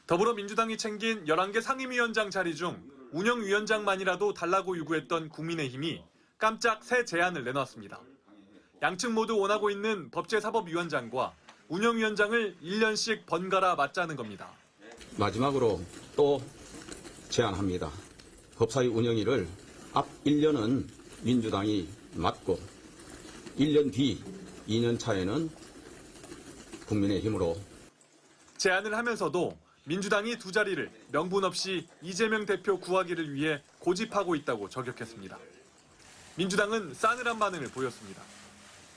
더불어민주당이 챙긴 11개 상임위원장 자리 중 운영위원장만이라도 달라고 요구했던 국민의힘이 깜짝 새 제안을 내놨습니다. 양측 모두 원하고 있는 법제사법위원장과 운영위원장을 1년씩 번갈아 맡자는 겁니다. 마지막으로 또 제안합니다. 법사위 운영위를 앞 1년은 민주당이 맡고 1년 뒤 2년 차에는 국민의힘으로. 제안을 하면서도 민주당이 두 자리를 명분 없이 이재명 대표 구하기를 위해 고집하고 있다고 저격했습니다. 민주당은 싸늘한 반응을 보였습니다.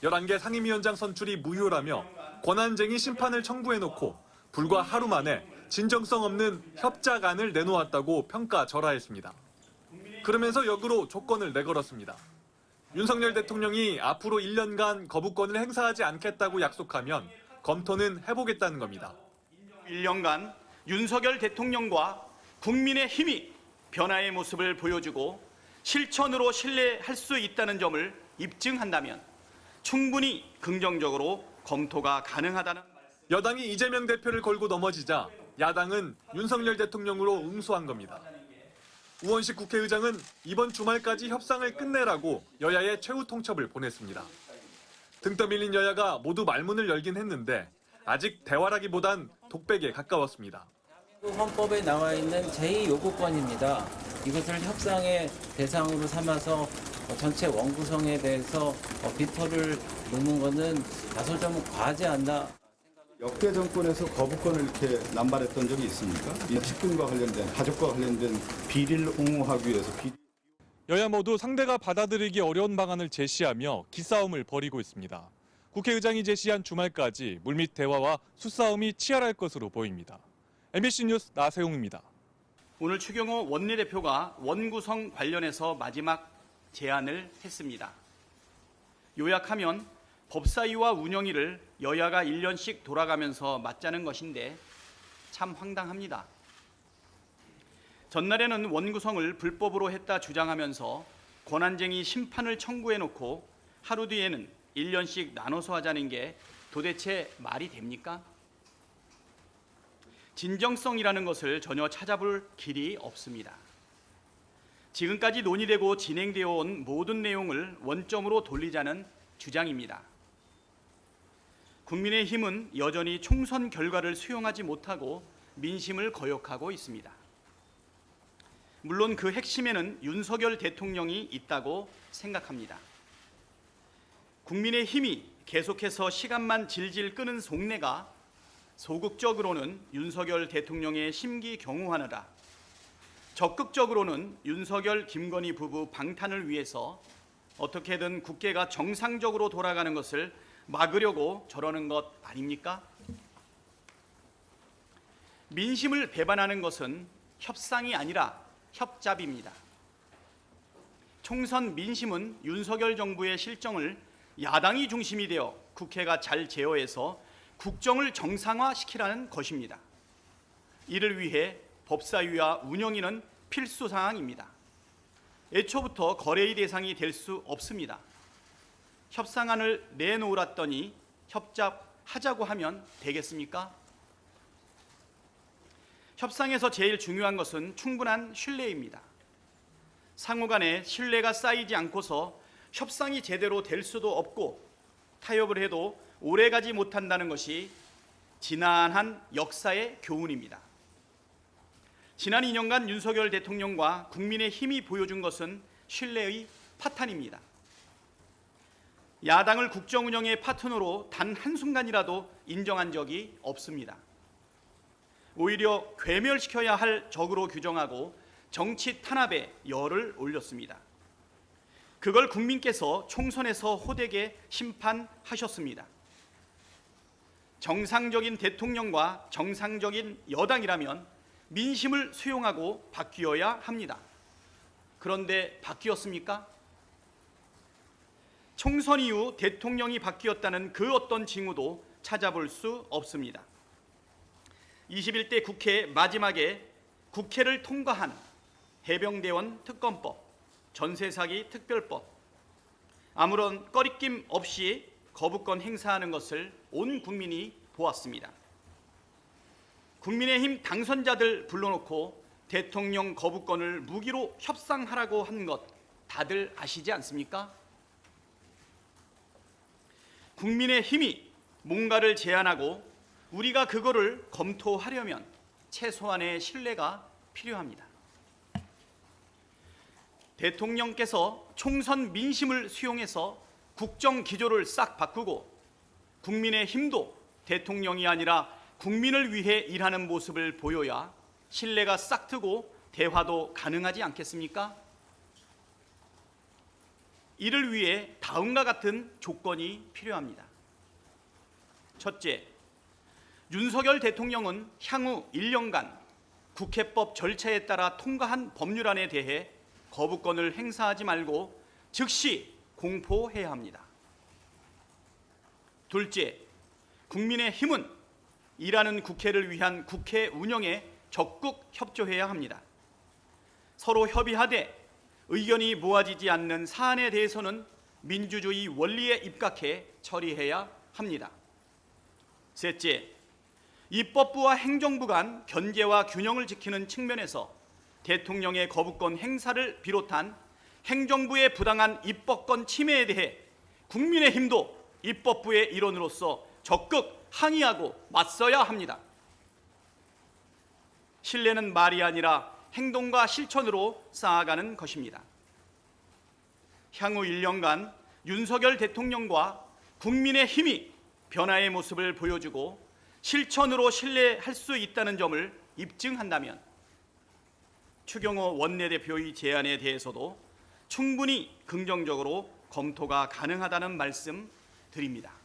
11개 상임위원장 선출이 무효라며 권한쟁의 심판을 청구해놓고 불과 하루 만에 진정성 없는 협작안을 내놓았다고 평가절하했습니다. 그러면서 역으로 조건을 내걸었습니다. 윤석열 대통령이 앞으로 1년간 거부권을 행사하지 않겠다고 약속하면 검토는 해보겠다는 겁니다. 1년간 윤석열 대통령과 국민의힘이 변화의 모습을 보여주고 실천으로 신뢰할 수 있다는 점을 입증한다면 충분히 긍정적으로 검토가 가능하다는 말씀. 여당이 이재명 대표를 걸고 넘어지자 야당은 윤석열 대통령으로 응수한 겁니다. 우원식 국회의장은 이번 주말까지 협상을 끝내라고 여야의 최후 통첩을 보냈습니다. 등 떠밀린 여야가 모두 말문을 열긴 했는데 아직 대화라기보단 독백에 가까웠습니다. 헌법에 나와 있는 제2요구권입니다. 이것을 협상의 대상으로 삼아서 전체 원구성에 대해서 비토를 놓는 것은 다소 좀 과하지 않나. 역대 정권에서 거부권을 이렇게 남발했던 적이 있습니까? 이 직분과 관련된, 가족과 관련된 비리를 옹호하기 위해서 여야 모두 상대가 받아들이기 어려운 방안을 제시하며 기싸움을 벌이고 있습니다. 국회의장이 제시한 주말까지 물밑 대화와 수싸움이 치열할 것으로 보입니다. MBC 뉴스 나세용입니다. 오늘 추경호 원내대표가 원구성 관련해서 마지막 제안을 했습니다. 요약하면 법사위와 운영위를 여야가 1년씩 돌아가면서 맡자는 것인데 참 황당합니다. 전날에는 원구성을 불법으로 했다 주장하면서 권한쟁의 심판을 청구해놓고 하루 뒤에는 1년씩 나눠서 하자는 게 도대체 말이 됩니까? 진정성이라는 것을 전혀 찾아볼 길이 없습니다. 지금까지 논의되고 진행되어 온 모든 내용을 원점으로 돌리자는 주장입니다. 국민의힘은 여전히 총선 결과를 수용하지 못하고 민심을 거역하고 있습니다. 물론 그 핵심에는 윤석열 대통령이 있다고 생각합니다. 국민의힘이 계속해서 시간만 질질 끄는 속내가 소극적으로는 윤석열 대통령의 심기 경호하느라 적극적으로는 윤석열 김건희 부부 방탄을 위해서 어떻게든 국회가 정상적으로 돌아가는 것을 막으려고 저러는 것 아닙니까? 민심을 배반하는 것은 협상이 아니라 협잡입니다. 총선 민심은 윤석열 정부의 실정을 야당이 중심이 되어 국회가 잘 제어해서 국정을 정상화시키라는 것입니다. 이를 위해 법사위와 운영위는 필수 사항입니다. 애초부터 거래의 대상이 될 수 없습니다. 협상안을 내놓으랐더니 협잡하자고 하면 되겠습니까? 협상에서 제일 중요한 것은 충분한 신뢰입니다. 상호 간에 신뢰가 쌓이지 않고서 협상이 제대로 될 수도 없고 타협을 해도 오래가지 못한다는 것이 지난한 역사의 교훈입니다. 지난 2년간 윤석열 대통령과 국민의힘이 보여준 것은 신뢰의 파탄입니다. 야당을 국정운영의 파트너로 단 한순간이라도 인정한 적이 없습니다. 오히려 괴멸시켜야 할 적으로 규정하고 정치 탄압에 열을 올렸습니다. 그걸 국민께서 총선에서 호되게 심판하셨습니다. 정상적인 대통령과 정상적인 여당이라면 민심을 수용하고 바뀌어야 합니다. 그런데 바뀌었습니까? 총선 이후 대통령이 바뀌었다는 그 어떤 징후도 찾아볼 수 없습니다. 21대 국회 마지막에 국회를 통과한 해병대원 특검법, 전세사기 특별법, 아무런 꺼리낌 없이 거부권 행사하는 것을 온 국민이 보았습니다. 국민의힘 당선자들 불러놓고 대통령 거부권을 무기로 협상하라고 한 것 다들 아시지 않습니까? 국민의힘이 뭔가를 제안하고 우리가 그거를 검토하려면 최소한의 신뢰가 필요합니다. 대통령께서 총선 민심을 수용해서 국정 기조를 싹 바꾸고 국민의힘도 대통령이 아니라 국민을 위해 일하는 모습을 보여야 신뢰가 싹 트고 대화도 가능하지 않겠습니까? 이를 위해 다음과 같은 조건이 필요합니다. 첫째, 윤석열 대통령은 향후 1년간 국회법 절차에 따라 통과한 법률안에 대해 거부권을 행사하지 말고 즉시 공포해야 합니다. 둘째, 국민의힘은 일하는 국회를 위한 국회 운영에 적극 협조해야 합니다. 서로 협의하되 의견이 모아지지 않는 사안에 대해서는 민주주의 원리에 입각해 처리해야 합니다. 셋째, 입법부와 행정부 간 견제와 균형을 지키는 측면에서 대통령의 거부권 행사를 비롯한 행정부의 부당한 입법권 침해에 대해 국민의힘도 입법부의 일원으로서 적극 항의하고 맞서야 합니다. 신뢰는 말이 아니라 행동과 실천으로 쌓아가는 것입니다. 향후 1년간 윤석열 대통령과 국민의힘이 변화의 모습을 보여주고 실천으로 신뢰할 수 있다는 점을 입증한다면 추경호 원내대표의 제안에 대해서도 충분히 긍정적으로 검토가 가능하다는 말씀 드립니다.